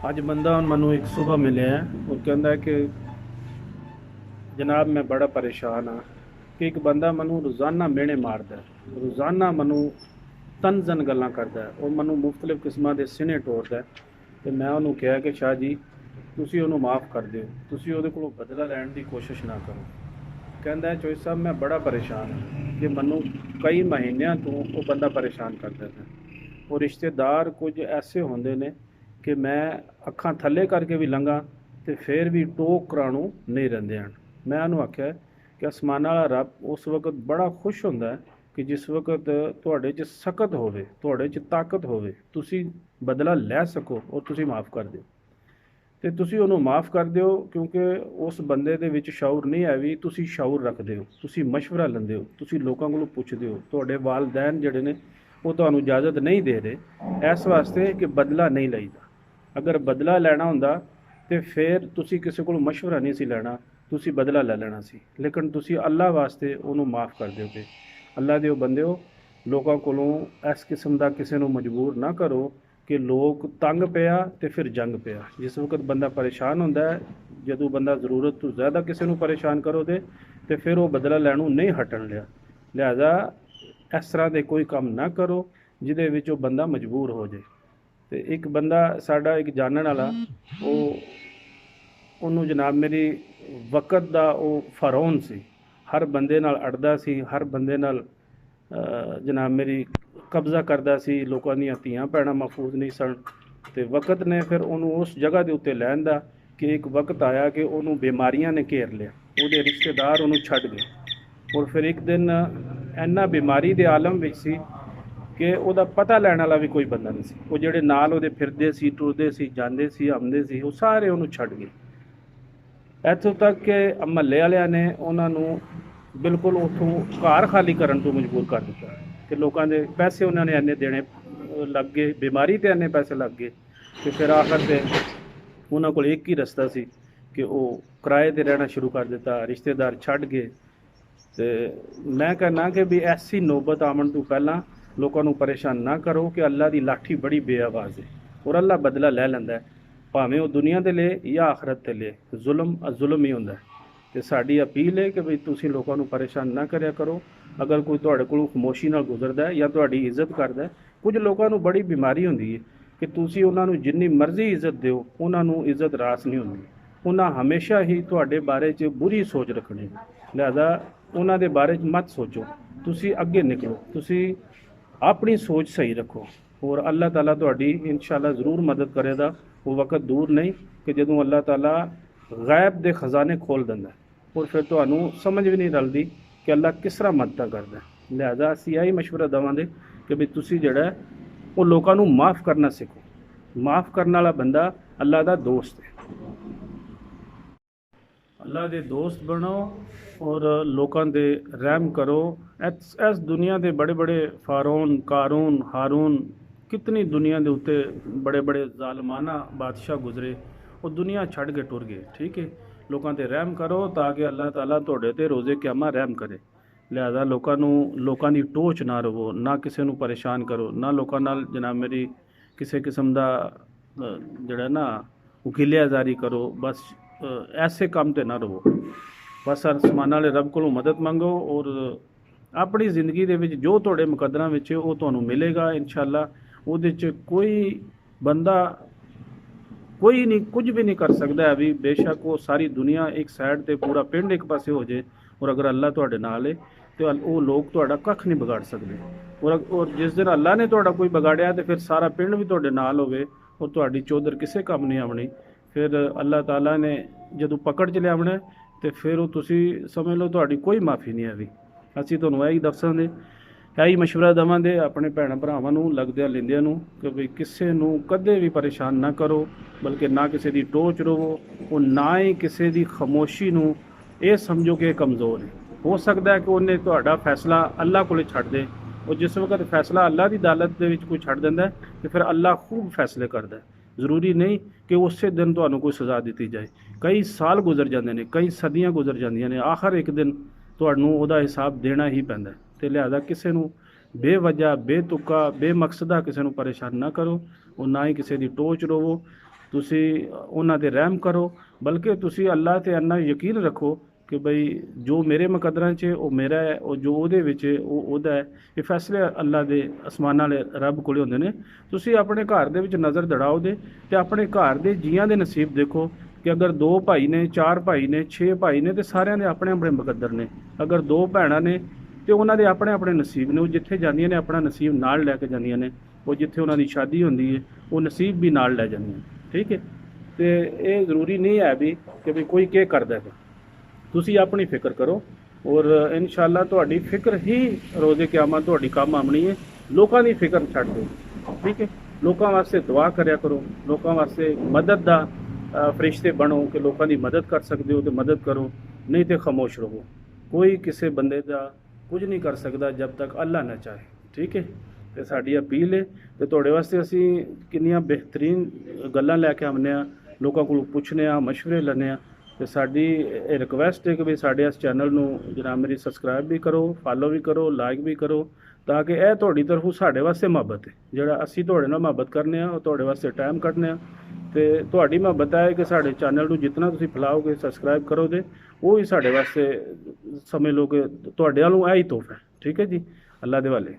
अज बंदा मैं एक सुबह मिले है वो कहता है कि जनाब मैं बड़ा परेशान हाँ कि एक बंदा मैं रोज़ाना मेहने मारदा है, रोज़ाना मैं तन गल्लां करदा है और मैं मुख्तलिफ किस्मां दे सिने टोरदा है। तो मैं उन्होंने कहा कि शाह जी तुसी उन्होंने माफ़ कर दिओ, तुसी उहदे कोलों बदला लैण दी कोशिश ना करो। कहता है चोई साहब मैं बड़ा परेशान हाँ कि मैं कई महीनों तो वो बंदा परेशान करता है और रिश्तेदार कुछ ऐसे होंदे ने कि मैं अखां थल्ले करके भी लंघा तो फिर भी टोक कराणों नहीं रहिंदे हन। मैं उन्होंने आख्या कि आसमान वाला रब उस वक्त बड़ा खुश होंदा है कि जिस वक्त तुहाडे च सकत होवे, तुहाडे च ताकत होवे, तुसी बदला लै सको और तुसी माफ़ कर दिओ। ਤੇ ਤੁਸੀਂ ਉਹਨੂੰ ਮਾफ़ ਕਰ ਦਿਓ ਕਿਉਂਕਿ ਉਸ ਬੰਦੇ ਦੇ ਵਿੱਚ ਸ਼ਊਰ ਨਹੀਂ ਹੈ ਵੀ ਤੁਸੀਂ ਸ਼ਊਰ ਰੱਖਦੇ ਹੋ, ਤੁਸੀਂ ਮਸ਼ਵਰਾ ਲੈਂਦੇ ਹੋ, ਤੁਸੀਂ ਲੋਕਾਂ ਕੋਲੋਂ ਪੁੱਛਦੇ ਹੋ, ਤੁਹਾਡੇ ਵਾਲਿदैन ਜਿਹੜੇ ਨੇ ਉਹ ਤੁਹਾਨੂੰ ਇਜਾਜ਼ਤ ਨਹੀਂ ਦੇ ਰਹੇ ਇਸ ਵਾਸਤੇ ਕਿ ਬਦਲਾ ਨਹੀਂ ਲਈਦਾ। ਅਗਰ ਬਦਲਾ ਲੈਣਾ ਹੁੰਦਾ ਤੇ ਫਿਰ ਤੁਸੀਂ ਕਿਸੇ ਕੋਲੋਂ ਮਸ਼ਵਰਾ ਨਹੀਂ ਸੀ ਲੈਣਾ, ਤੁਸੀਂ ਬਦਲਾ ਲੈ ਲੈਣਾ ਸੀ। ਲੇਕਿਨ ਤੁਸੀਂ ਅੱਲਾ ਵਾਸਤੇ ਉਹਨੂੰ ਮਾफ़ ਕਰ ਦਿਓ ਕਿ ਅੱਲਾ ਦੇ ਬੰਦਿਓ ਲੋਕਾਂ ਕੋਲੋਂ ਇਸ ਕਿਸਮ ਦਾ ਕਿਸੇ ਨੂੰ ਮਜਬੂਰ ਨਾ ਕਰੋ कि लोग तंग पिया तो फिर जंग पिया। जिस वक्त बंदा परेशान होंदा है, जदों बंदा ज़रूरत तो ज़्यादा किसी को परेशान करो तो फिर वो बदला लैनों नहीं हटन लिया। लिहाजा इस तरह के कोई काम ना करो जिहदे विच वो बंदा मजबूर हो जाए। तो एक बंदा साडा एक जानने वाला वो उन्होंने जनाब मेरी वक़्त दा वो फ़रौन सी, हर बंदे नाल अड़दा सी, हर बंदे नाल जनाब मेरी कब्ज़ा करदा सी, लोकां दीयां धीआं भैणां महफूज नहीं सन। ते वक़्त ने फिर उन्होंने उस जगह के उत्ते लैन दा कि एक वक्त आया कि उन्होंने बीमारियां ने घेर लिया, उहदे रिश्तेदार उन्होंने छड्ड गए और फिर एक दिन इन्ना बीमारी के आलम विच सी कि उहदा पता लैण वाला भी कोई बंदा नहीं सी। वो जिहड़े नाल उहदे फिरदे सी, टुरदे सी, जांदे सी, आउंदे सी, वो सारे उन्होंने छड्ड गए। ਇੱਥੋਂ तक कि महल्ले वालिਆਂ ने उन्होंने बिल्कुल उतों घर खाली करन तो मजबूर कर दिता कि लोगों के पैसे उन्होंने इन्ने देने लग गए, बीमारी तो इन्ने पैसे लग गए कि फिर आखिर से उन्होंने को एक ही रस्ता सी कि वो किराए पर रहना शुरू कर दिता, रिश्तेदार छड्ड गए। तो मैं कहना कि भी ऐसी नौबत आवन तो पहला लोगों को परेशान ना करो कि अल्लाह की लाठी बड़ी बेआवाज़ है और अल्लाह बदला लै लैंदा है, भावें वो दुनिया के लिए या आखरत के लिए। जुल्म ही होंदा है। तो साड़ी अपील है कि भाई तुसी लोगों को परेशान ना करया करो। अगर कोई तुहाडे कोलों खामोशी नाल गुजरदा है या तुहाडी इज्जत करदा है, कुछ लोगों को बड़ी बीमारी होंदी है कि तुसी उन्हां नूं जिन्नी मर्जी इज्जत दिओ उन्हां नूं इज्जत रास नहीं होंदी। उन्हां हमेशा ही तुहाडे बारे च बुरी सोच रखनी। लिहाजा उन्हां दे बारे च मत सोचो, तुसी अगे निकलो, तुसी अपनी सोच सही रखो और अल्लाह ताला तुहाडी इंशाअल्लाह ज़रूर मदद करेगा। वो वक्त दूर नहीं कि जदों अल्लाह ताला गैब दे खजाने खोल दिंदा और फिर तुहानूं समझ भी नहीं रलदी कि अल्लाह किस तरह मदद करदा है। लिहाजा असीं यही मशवरा देवांगे कि भी तुसी जिहड़ा वो लोकां नूं माफ़ करना सीखो। माफ़ करने वाला बंदा अल्लाह दा दोस्त है। अल्लाह दे दोस्त बनो और लोकां दे रहम करो। इस दुनिया के बड़े बड़े फारून, कारून, हारून, कितनी दुनिया के उत्ते बड़े बड़े जालमाना बादशाह गुजरे, वो दुनिया छड़ के टुर गए। ठीक है, लोगों ते रहम करो ताकि अल्लाह ताला तुहाडे ते रोज़े क़यामा रहम करे। लिहाजा लोकां दी टोच ना रवो, ना किसी नूं परेशान करो, ना लोकां नाल जनाब मेरी किसी किस्म दा जिहड़ा ना गिलियाजारी करो। बस ऐसे काम ते ना रवो। बस आसमान वाले रब कोलों मदद मंगो और अपनी जिंदगी दे विच जो तुहाडे मुकद्दरां विच वो तुहानूं मिलेगा इंशाअल्लाह। उहदे च कोई बंदा कोई नहीं कुछ भी नहीं कर सकता है। अभी बेशक वो सारी दुनिया एक साइड ते पूरा पिंड एक पासे हो जाए और अगर अल्लाह तुहाडे नाल है तो वो लोग तुहाडा कख नहीं बिगाड़ सकते। और जिस दिन अल्लाह ने तुहाडा कोई बिगाड़िया तो फिर सारा पिंड भी तुहाडे नाल होवे और तुहाडी चौधर किसे काम नहीं आवनी। फिर अल्लाह ताला ने जदों पकड़ च लियावना तो फिर वो तुसी समझ लो तुहाडी कोई माफ़ी नहीं आवी। असीं तुहानूं यही दसांगे, यही मशवरा देवांगे अपने भैणां भरावां नूं लगदिआं लैंदिआं नूं कि भी किसी नूं कदे भी परेशान ना करो, बल्कि ना किसी की टोच रवो और ना ही किसी की खामोशी नूं ये समझो कि कमज़ोर है। हो सकता है कि उन्हें तुहाडा फैसला अल्लाह कोले छड्ड दे और जिस वक्त फैसला अल्लाह की अदालत दे विच कोई छड्ड दिंदा है तो फिर अल्लाह खूब फैसले करदा है। ज़रूरी नहीं कि उस दिन तुहानूं कोई सज़ा दी जाए। कई साल गुजर जाते हैं, कई सदियां गुजर जांदियां ने, आखिर एक दिन तुहानूं उहदा हिसाब देना ही पैंदा है। तो लिहाजा किसी नूं बेवजह बेतुका बेमकसदा किसी नूं परेशान ना करो और ना ही किसी की टोच रवो। ਤੁਸੀਂ ਉਹਨਾਂ ਤੇ ਰਹਿਮ ਕਰੋ, ਬਲਕਿ ਤੁਸੀਂ ਅੱਲਾਹ ਤੇ ਇੰਨਾ ਯਕੀਨ ਰੱਖੋ ਕਿ ਬਈ ਜੋ ਮੇਰੇ ਮੁਕੱਦਰਾਂ 'ਚ ਉਹ ਮੇਰਾ ਹੈ, ਉਹ ਜੋ ਉਹਦੇ ਵਿੱਚ ਉਹ ਉਹਦਾ ਹੈ। ਇਹ ਫੈਸਲੇ ਅੱਲਾਹ ਦੇ ਅਸਮਾਨਾਂ ਵਾਲੇ ਰੱਬ ਕੋਲੇ ਹੁੰਦੇ ਨੇ। ਤੁਸੀਂ ਆਪਣੇ ਘਰ ਦੇ ਵਿੱਚ ਨਜ਼ਰ ਦੜਾਓ ਦੇ ਤੇ ਆਪਣੇ ਘਰ ਦੇ ਜੀਆਂ ਦੇ ਨਸੀਬ ਦੇਖੋ ਕਿ ਅਗਰ 2 ਭਾਈ ਨੇ, 4 ਭਾਈ ਨੇ, 6 ਭਾਈ ਨੇ ਤੇ ਸਾਰਿਆਂ ਦੇ ਆਪਣੇ ਆਪਣੇ ਮੁਕੱਦਰ ਨੇ। ਅਗਰ 2 ਭੈਣਾਂ ਨੇ ਤੇ ਉਹਨਾਂ ਦੇ ਆਪਣੇ ਆਪਣੇ ਨਸੀਬ ਨੇ। ਉਹ ਜਿੱਥੇ ਜਾਂਦੀਆਂ ਨੇ ਆਪਣਾ ਨਸੀਬ ਨਾਲ ਲੈ ਕੇ ਜਾਂਦੀਆਂ ਨੇ। ਉਹ ਜਿੱਥੇ ਉਹਨਾਂ ਦੀ ਸ਼ਾਦੀ ਹੁੰਦੀ ਹੈ ਉਹ ਨਸੀਬ ਵੀ ਨਾਲ ਲੈ ਜਾਂਦੀਆਂ। ਠੀਕ ਹੈ, ਤੇ ਇਹ ਜ਼ਰੂਰੀ ਨਹੀਂ ਹੈ ਵੀ ਕਿ ਵੀ ਕੋਈ ਕੀ ਕਰਦਾ ਹੈ। ਤੁਸੀਂ ਆਪਣੀ ਫਿਕਰ ਕਰੋ ਔਰ ਇਨਸ਼ਾਅੱਲਾ ਤੁਹਾਡੀ ਫਿਕਰ ਹੀ ਰੋਜ਼ੇ ਕਿਆਮਤ ਤੁਹਾਡੀ ਕੰਮ ਆਉਣੀ ਹੈ। ਲੋਕਾਂ ਦੀ ਫਿਕਰ ਛੱਡ ਦਿਓ। ਠੀਕ ਹੈ, ਲੋਕਾਂ ਵਾਸਤੇ ਦੁਆ ਕਰਿਆ ਕਰੋ, ਲੋਕਾਂ ਵਾਸਤੇ ਮਦਦ ਦਾ ਫਰਿਸ਼ਤੇ ਬਣੋ ਕਿ ਲੋਕਾਂ ਦੀ ਮਦਦ ਕਰ ਸਕਦੇ ਹੋ ਤੇ ਮਦਦ ਕਰੋ, ਨਹੀਂ ਤੇ ਖਾਮੋਸ਼ ਰਹੋ। ਕੋਈ ਕਿਸੇ ਬੰਦੇ ਦਾ ਕੁਝ ਨਹੀਂ ਕਰ ਸਕਦਾ ਜਦ ਤੱਕ ਅੱਲਾ ਨਾ ਚਾਹੇ। ਠੀਕ ਹੈ, ਤੇ ਸਾਡੀ ਅਪੀਲ ਹੈ ਤੇ ਤੁਹਾਡੇ ਵਾਸਤੇ ਅਸੀਂ ਕਿੰਨੀਆਂ ਬਿਹਤਰੀਨ ਗੱਲਾਂ ਲੈ ਕੇ ਆਉਂਦੇ ਹਾਂ, ਲੋਕਾਂ ਕੋਲੋਂ ਪੁੱਛਦੇ ਹਾਂ, ਮਸ਼ਵਰੇ ਲੈਂਦੇ ਹਾਂ। ਤੇ ਸਾਡੀ ਇਹ ਰਿਕਵੈਸਟ ਹੈ ਕਿ ਵੀ ਸਾਡੇ ਇਸ ਚੈਨਲ ਨੂੰ ਜਨਾਬ ਮੇਰੀ ਸਬਸਕ੍ਰਾਈਬ ਵੀ ਕਰੋ, ਫਾਲੋ ਵੀ ਕਰੋ, ਲਾਈਕ ਵੀ ਕਰੋ, ਤਾਂ ਕਿ ਇਹ ਤੁਹਾਡੀ ਤਰਫੋਂ ਸਾਡੇ ਵਾਸਤੇ ਮੁਹੱਬਤ ਹੈ। ਜਿਹੜਾ ਅਸੀਂ ਤੁਹਾਡੇ ਨਾਲ ਮੁਹੱਬਤ ਕਰਨੇ ਆ, ਉਹ ਤੁਹਾਡੇ ਵਾਸਤੇ ਟਾਈਮ ਕੱਢਨੇ ਆ। ਤੇ ਤੁਹਾਡੀ ਮੁਹੱਬਤ ਹੈ ਕਿ ਸਾਡੇ ਚੈਨਲ ਨੂੰ ਜਿੰਨਾ ਤੁਸੀਂ ਫੈਲਾਓਗੇ, ਸਬਸਕ੍ਰਾਈਬ ਕਰੋਗੇ, ਉਹ ਹੀ ਸਾਡੇ ਵਾਸਤੇ ਸਮਝ ਲਓ ਕਿ ਤੁਹਾਡੇ ਵੱਲੋਂ ਇਹ ਹੀ ਤੋਹਫਾ ਹੈ। ਠੀਕ ਹੈ ਜੀ, ਅੱਲਾ ਦੇ ਵਾਲੇ।